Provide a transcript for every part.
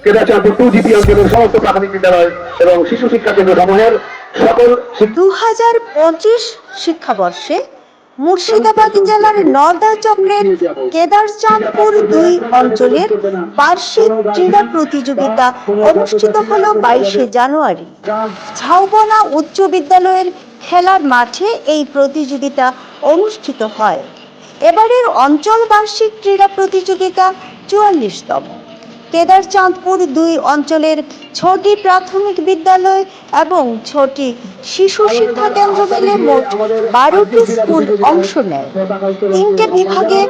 Kedarchandpur 2GP অঞ্চলের সমস্ত প্রাথমিক বিদ্যালয় এবং শিশু শিক্ষা কেন্দ্র সমূহের সকল 2025 শিক্ষাবর্ষে মুর্শিদাবাদ জেলার নওদা চক্রের কেদারচাঁদপুর 2 অঞ্চলের বার্ষিক ক্রীড়া প্রতিযোগিতা অনুষ্ঠিত হলো 22 জানুয়ারি। ঝাউবনা উচ্চ বিদ্যালয়ের খেলার মাঠে এই প্রতিযোগিতা অনুষ্ঠিত হয়। এবারের অঞ্চল বার্ষিক ক্রীড়া প্রতিযোগিতা 44তম। কেদারচাঁদপুর 2 অঞ্চলের 6টি প্রাথমিক বিদ্যালয় এবং 6টি শিশু শিক্ষা কেন্দ্র মিলে মোট 12টি স্কুল অংশ নেয়। 3টে বিভাগে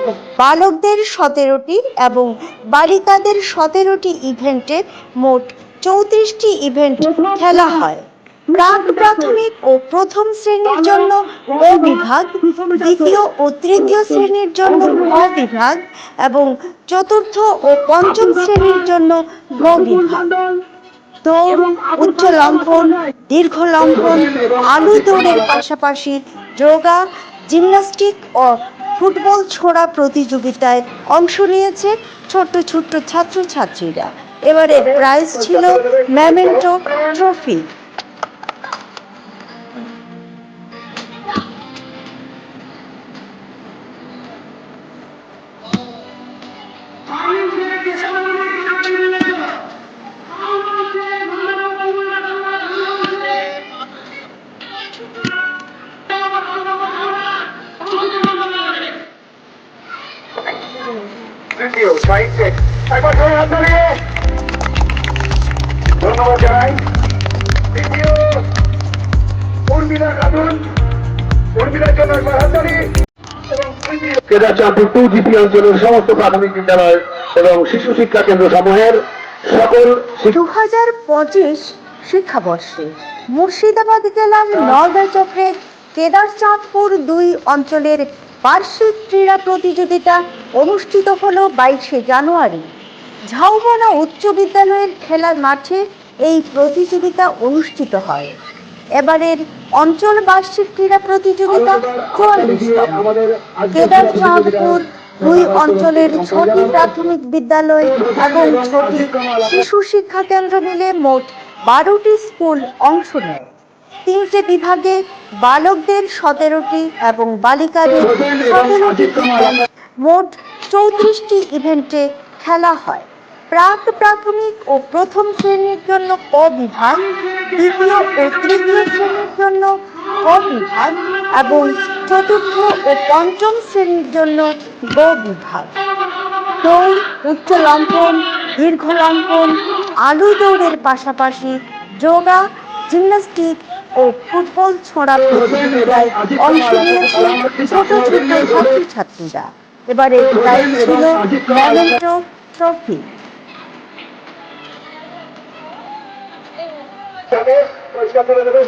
বালকদের 17টি এবং বালিকাদের 17টি ইভেন্টে মোট 34টি ইভেন্ট খেলা হয়। প্রাক প্রাথমিক ও প্রথম শ্রেণীর জন্য ও বিভাগ, দ্বিতীয় ও তৃতীয় শ্রেণীর জন্য ক বিভাগ এবং চতুর্থ ও পঞ্চম শ্রেণীর জন্য গ বিভাগ। দৌড়, উচ্চ লম্ফন, দীর্ঘ লম্ফন, আলু দৌড়ের পাশাপাশি যোগা, জিমন্যাস্টিক ও ফুটবল ছোড়া প্রতিযোগিতায় অংশ নিয়েছে ছোট্ট ছোট্ট ছাত্রছাত্রীরা। এবারে প্রাইজ ছিল মেমেন্টো ট্রফি। ধন্যবাদ জানাই। দ্বিতীয় উর্মিলা খাতুন, উর্মিলার জন্য একবার হাততালি। কেদারচাঁদপুর 2GP অঞ্চলের সমস্ত প্রাথমিক বিদ্যালয় এবং শিশু শিক্ষা কেন্দ্র সমূহের সকল 2025 শিক্ষাবর্ষে মুর্শিদাবাদ জেলার নওদা চক্রের কেদারচাঁদপুর 2 অঞ্চলের বার্ষিক ক্রীড়া প্রতিযোগিতা অনুষ্ঠিত হলো 22 জানুয়ারি। ঝাউবনা উচ্চ বিদ্যালয়ের খেলার মাঠে এই প্রতিযোগিতা অনুষ্ঠিত হয়। এবারের অঞ্চল বার্ষিক ক্রীড়া প্রতিযোগিতা 44তম। কেদারচাঁদপুর 2 অঞ্চলের 6টি প্রাথমিক বিদ্যালয় এবং 6টি শিশু শিক্ষা কেন্দ্র মিলে মোট 12টি স্কুল অংশ নেয়। 3টে বিভাগে বালকদের 17টি এবং বালিকাদের 17টি মোট 34টি ইভেন্টে খেলা হয়। প্রাক প্রাথমিক ও প্রথম শ্রেণীর জন্য ক বিভাগ, দ্বিতীয় ও তৃতীয় শ্রেণীর জন্য ক বিভাগ এবং চতুর্থ ও পঞ্চম শ্রেণীর জন্য গ বিভাগ। দৌড়, উচ্চ লম্ফন, দীর্ঘ লম্ফন, আলু দৌড়ের পাশাপাশি যোগা, জিমন্যাস্টিক ও ফুটবল ছোড়া প্রতিযোগিতায় অংশ নিয়েছে ছোট ছোট ছাত্রছাত্রীরা। এবারে প্রাইজ ছিল মেমেন্টো ট্রফি। পরিষ্কার করে দেবে।